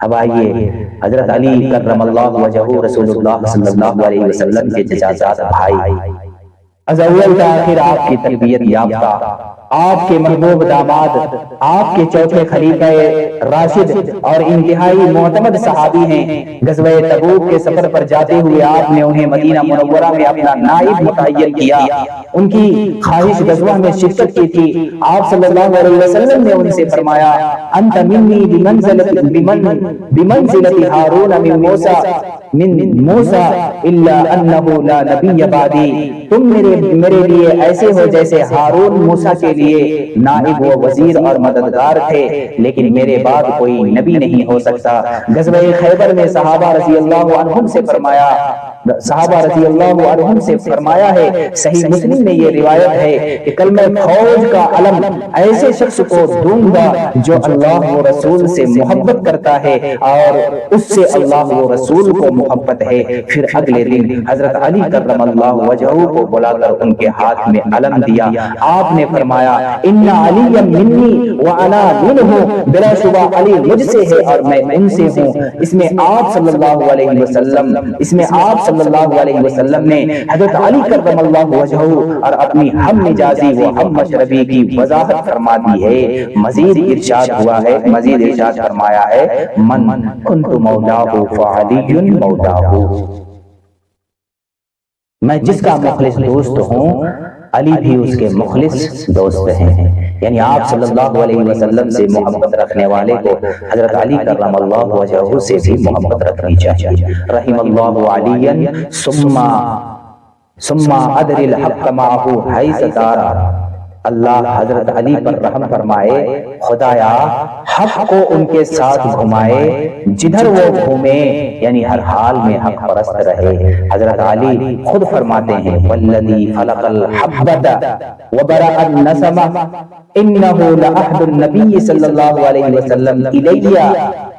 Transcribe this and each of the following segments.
اب آئیے حضرت علی کرم اللہ وجہہ رسول اللہ صلی اللہ علیہ وسلم کے ججازات بھائی، از اول تا آخر آپ کی تربیت یافتہ، آپ کے محبوب داماد، آپ کے چوتھے خلیفہ راشد اور انتہائی معتمد صحابی ہیں۔ غزوہ تبوک کے سفر پر جاتے ہوئے آپ نے انہیں مدینہ منورہ میں اپنا نائب متعین کیا، ان کی خواہش غزوہ میں شرکت کی تھی۔ آپ صلی اللہ علیہ وسلم نے ان سے فرمایا انت منی بمنزلت ہارون من موسیٰ الا انہ لا نبی بعدی، تم میرے لیے ایسے ہو جیسے ہارون موسیٰ کے لیے نائب و وزیر اور مددگار تھے، لیکن میرے بعد کوئی نبی نہیں ہو سکتا۔ غزوہ خیبر میں صحابہ رضی اللہ عنہم سے فرمایا ہے، صحیح مسلم میں یہ روایت ہے کہ کل میں فوج کا علم ایسے شخص کو دوں گا جو اللہ و رسول سے محبت کرتا ہے اور اس سے اللہ و رسول کو محبت ہے۔ پھر اگلے دن حضرت علی کرم اللہ وجہہ کو بلا کر ان کے ہاتھ میں علم دیا۔ آپ نے فرمایا ان علی منی وانا منہ، بلا شبہ علی مجھ سے ہے اور میں ان سے ہوں۔ اس میں آپ صلی اللہ علیہ وسلم نے حضرت علی کرم اللہ وجہہ اور اپنی ہم مجازی و ہم مشربی کی وضاحت فرما دی ہے۔ مزید ارشاد فرمایا ہے من کنت مولاہ فعلی مولاہ، میں جس کا مخلص دوست ہوں علی بھی اس کے مخلص دوست ہیں۔ یعنی آپ صلی اللہ علیہ وسلم سے محبت رکھنے والے کو حضرت علی کرم اللہ وجہہ سے بھی محبت رکھنی چاہیے۔ رحم اللہ علیًا ثم ادر الحق معه حیث دارا، اللہ حضرت علی پر رحم فرمائے، خدایا حق کو ان کے ساتھ گھمائے جدھر وہ گھومے، یعنی ہر حال میں حق پرست رہے۔ حضرت علی خود فرماتے ہیں والذی خلق الحبۃ وبرأ النسمہ انہ لعہد النبی صلی اللہ علیہ وسلم الی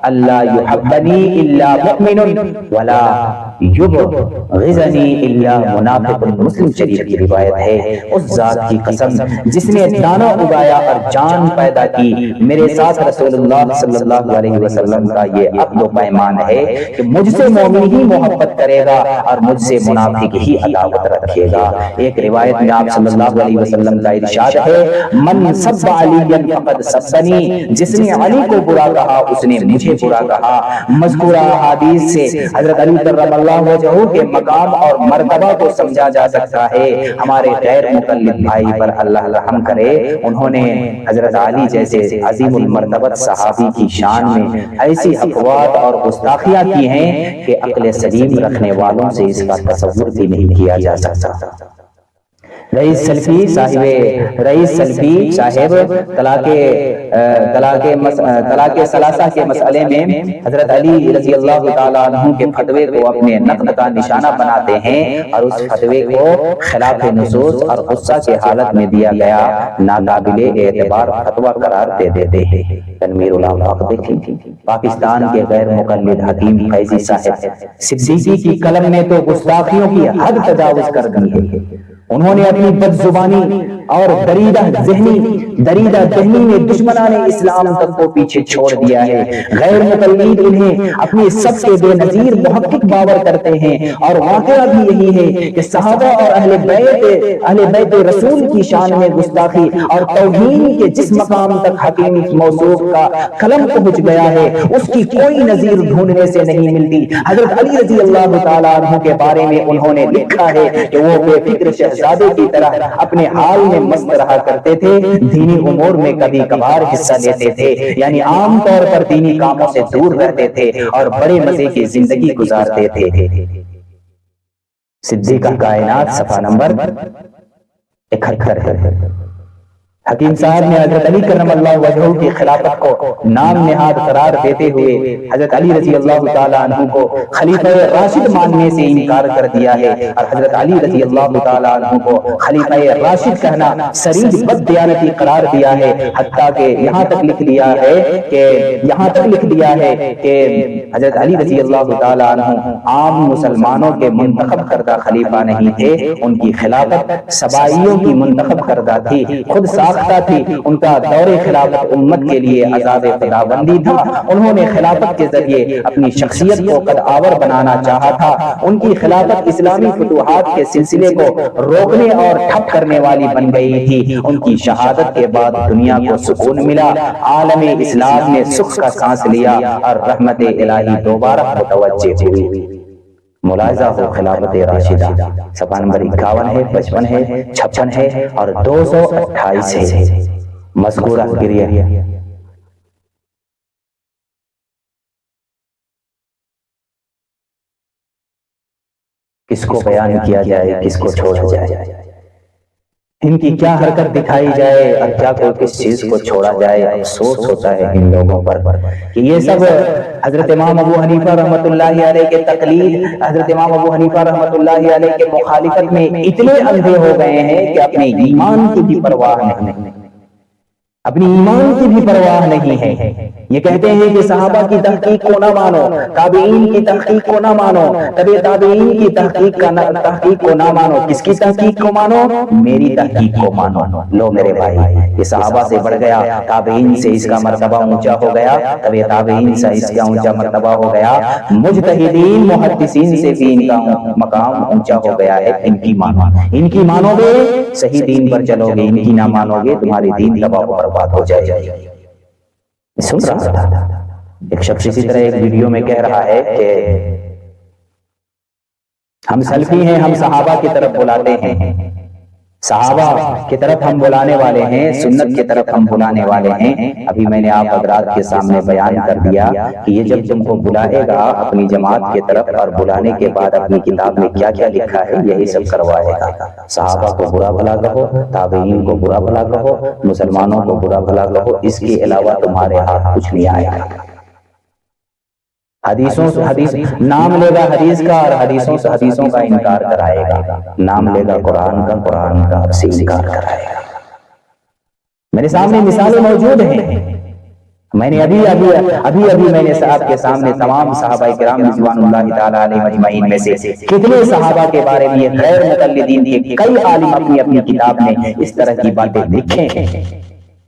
اللہ یحبنی الا مؤمن ولا یبغضنی الا منافق۔ مسلم شریف کی روایت ہے، اس ذات کی قسم جس نے دانہ اگایا اور جان پیدا کی، میرے ساتھ رسول اللہ صلی اللہ علیہ وسلم کا یہ عقد و پیمان ہے کہ مجھ سے مومن ہی محبت کرے گا اور مجھ سے منافق ہی عداوت رکھے گا۔ ایک روایت میں آپ صلی اللہ علیہ وسلم کا ارشاد ہے من سب علی فقد سبنی، جس نے علی کو برا کہا اس نے مجھے برا کہا۔ مذکورہ حدیث سے حضرت علی کرم اللہ وجہہ کے مقام اور مرتبہ کو سمجھا جا سکتا ہے۔ ہمارے غیر مقلد بھائی پر اللہ رحم کرے، انہوں نے حضرت علی جیسے عظیم المرتبت صحابی کی شان میں ایسی افوات اور گستاخیاں کی ہیں کہ عقل سلیم رکھنے والوں سے اس کا تصور بھی نہیں کیا جا سکتا۔ رئیس سلفی صاحب طلاق ثلاثہ کے مسئلے میں حضرت علی رضی اللہ تعالیٰ عنہ کے فتوے کو اپنے نقد کا نشانہ بناتے ہیں اور اس فتوے کو خلاف نصوص اور غصہ کے حالت میں دیا گیا ناقابل اعتبار فتویٰ قرار دے دیتے ہیں۔ تنویر الآفاق دیکھیں، پاکستان کے غیر مقلد حکیم فیضی صاحب صدیقی کی قلم نے تو گستاخیوں کی حد تجاوز کر دی ہے۔ انہوں نے اپنی بد زبانی اور دریدہ ذہنی میں دشمنان اسلام تک کو پیچھے چھوڑ دیا ہے۔ غیر مقلد انہیں اپنی سب سے بے نظیر محقق باور کرتے ہیں اور واقعہ بھی یہی ہے کہ صحابہ اور اہل بیت رسول کی شان میں گستاخی اور توہین کے جس مقام تک حکیم موصوف کا قلم پہنچ گیا ہے اس کی کوئی نظیر ڈھونڈنے سے نہیں ملتی۔ حضرت علی رضی اللہ تعالیٰ عنہ کے بارے میں انہوں نے لکھا ہے کہ وہ بے فکر شہزادے کی طرح اپنے حال میں مست رہا کرتے تھے، دینی امور میں کبھی کبھار حصہ لیتے تھے، یعنی عام طور پر دینی کاموں سے دور رہتے تھے اور بڑے مزے کی زندگی گزارتے تھے۔ صدیقہ کائنات صفحہ نمبر 71 ہے۔ حکیم صاحب نے حضرت علی کرم اللہ وجہہ کی خلافت کو نام نہاد قرار دیتے ہوئے حضرت علی رضی اللہ تعالیٰ عنہ کو خلیفہ راشد ماننے سے انکار کر دیا ہے اور حضرت علی رضی اللہ تعالیٰ عنہ کو خلیفہ راشد کہنا سرید بد دیانتی قرار دیا ہے، حتیٰ کہ یہاں تک لکھ دیا ہے کہ حضرت علی رضی اللہ تعالیٰ عنہ عام مسلمانوں کے منتخب کردہ خلیفہ نہیں تھے، ان کی خلافت سبائیوں کی منتخب کردہ تھی۔ خود صاف ساختہ تھی، ان کا دور خلافت امت کے لیے عذاب خداوندی تھا۔ انہوں نے خلافت کے ذریعے اپنی شخصیت کو قد آور بنانا چاہا تھا۔ ان کی خلافت اسلامی فتوحات کے سلسلے کو روکنے اور ٹھپ کرنے والی بن گئی تھی۔ ان کی شہادت کے بعد دنیا کو سکون ملا، عالم اسلام نے سکھ کا سانس لیا اور رحمت الہی دوبارہ متوجہ ہوئی۔ ملاحظہ ہو خلافت راشدہ، صفحہ نمبر 51 ہے، 55 ہے، 56 ہے اور 228 ہے۔ مذکورہ گریہ کس کو بیان کیا جائے، کس کو چھوڑا جائے، ان کی کیا حرکت دکھائی جائے اور کیا کوئی کس چیز کو چھوڑا جائے۔ افسوس ہوتا ہے ان لوگوں پر کہ یہ سب حضرت امام ابو حنیفہ رحمۃ اللہ علیہ کے تقلید، حضرت امام ابو حنیفہ رحمۃ اللہ علیہ کے مخالفت میں اتنے اندھے ہو گئے ہیں کہ اپنے ایمان کی بھی پرواہ نہیں، اپنی ایمان کی بھی پرواہ نہیں ہے۔ یہ کہتے ہیں کہ صحابہ کی تحقیق کو نہ مانو، تابعین کی تحقیق کو نہ مانو، تبع تابعین کی تحقیق کو نہ مانو۔ کس کی تحقیق کو مانو؟ میری تحقیق کو مانو۔ لو میرے بھائی، یہ صحابہ سے بڑھ گیا، تابعین سے اس کا مرتبہ اونچا ہو گیا، تبع تابعین سے اس کا اونچا مرتبہ ہو گیا، مجتہدین محدثین سے بھی ان کا مقام اونچا ہو گیا ہے۔ ان کی مانو، ان کی مانو گے صحیح دین پر چلو گے، ان کی نہ مانو گے تمہاری دین تباہ و برباد ہو جائے گی۔ سن رہا تھا ایک شخص اسی طرح ایک ویڈیو میں کہہ رہا ہے کہ ہم سلفی ہیں، ہم صحابہ کی طرف بلاتے ہیں، صحابہ کی طرف ہم بلانے والے ہیں، سنت کی طرف ہم بلانے والے ہیں۔ ابھی میں نے آپ حضرات کے سامنے بیان کر دیا کہ یہ جب تم کو بلائے گا اپنی جماعت کی طرف، اور بلانے کے بعد اپنی کتاب میں کیا کیا لکھا ہے یہی سب کروائے گا۔ صحابہ کو برا بھلا کہو، تابعین کو برا بھلا کہو، مسلمانوں کو برا بھلا کہو، اس کے علاوہ تمہارے ہاتھ کچھ نہیں آئے گا۔ حدیث نام لے گا حدیث کا اور حدیثوں کا انکار کرائے گا، نام لے گا قرآن کا سے انکار کرائے گا۔ میرے سامنے مثالیں موجود ہیں، میں نے ابھی میں نے آپ کے سامنے تمام صحابہ کرام رضوان اللہ تعالی علیہم اجمعین میں سے کتنے صحابہ کے بارے میں غیر مقلدین کے کئی عالم اپنی کتاب میں اس طرح کی باتیں لکھیں ہیں۔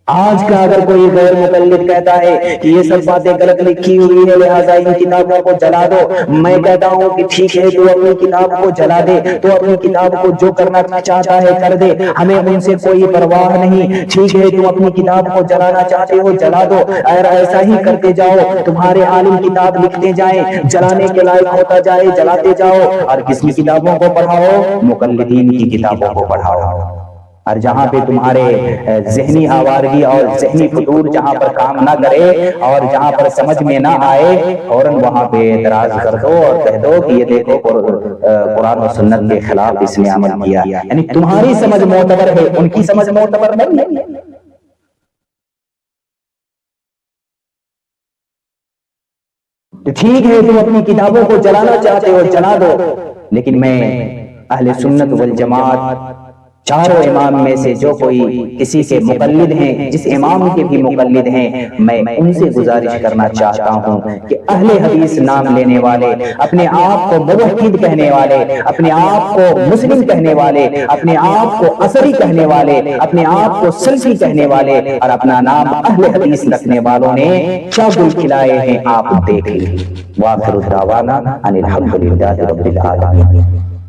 آج کا اگر کوئی غیر مقلد کہتا ہے کہ یہ سب باتیں غلط لکھی ہوئی ہے لہٰذا ان کتابوں کو جلا دو، میں کہتا ہوں کہ ٹھیک ہے تو اپنی کتاب کو جلا دے، تو اپنی کتاب کو جو کرنا چاہتا ہے کر دے، ہمیں ان سے کوئی پرواہ نہیں۔ ٹھیک ہے تم اپنی کتاب کو جلانا چاہتے ہو جلا دو، اگر ایسا ہی کرتے جاؤ تمہارے عالم کتاب لکھتے جائیں، جلانے کے لائق ہوتا جائے جلاتے جاؤ، اور کس کی کتابوں کو پڑھاؤ؟ مقلدین کی کتابوں کو پڑھاؤ۔ اور جہاں پہ تمہارے ذہنی آوارگی اور ذہنی فطور جہاں پر کام نہ کرے اور جہاں پر سمجھ میں نہ آئے، فوراً وہاں پہ اعتراض کر دو اور کہہ دو کہ یہ دیکھو قرآن و سنت کے خلاف اس نے عمل کیا، یعنی تمہاری سمجھ معتبر ہے، ان کی سمجھ معتبر نہیں ہے۔ ٹھیک ہے تم اپنی کتابوں کو جلانا چاہتے ہو جلا دو، لیکن میں اہل سنت والجماعت چاروں امام میں سے جو کوئی کسی کے مقلد ہیں، جس امام کے بھی مقلد ہیں، میں ان سے گزارش کرنا چاہتا ہوں کہ اہل حدیث نام لینے والے، اپنے آپ کو موحد کہنے والے، اپنے آپ کو مسلم کہنے والے، اپنے آپ کو اثری کہنے والے، اپنے آپ کو سلفی کہنے والے اور اپنا نام اہل حدیث رکھنے والوں نے کیا گل کھلائے ہیں آپ دیکھ لیجیے۔ وآخر دعوانا ان الحمد للہ رب العالمین۔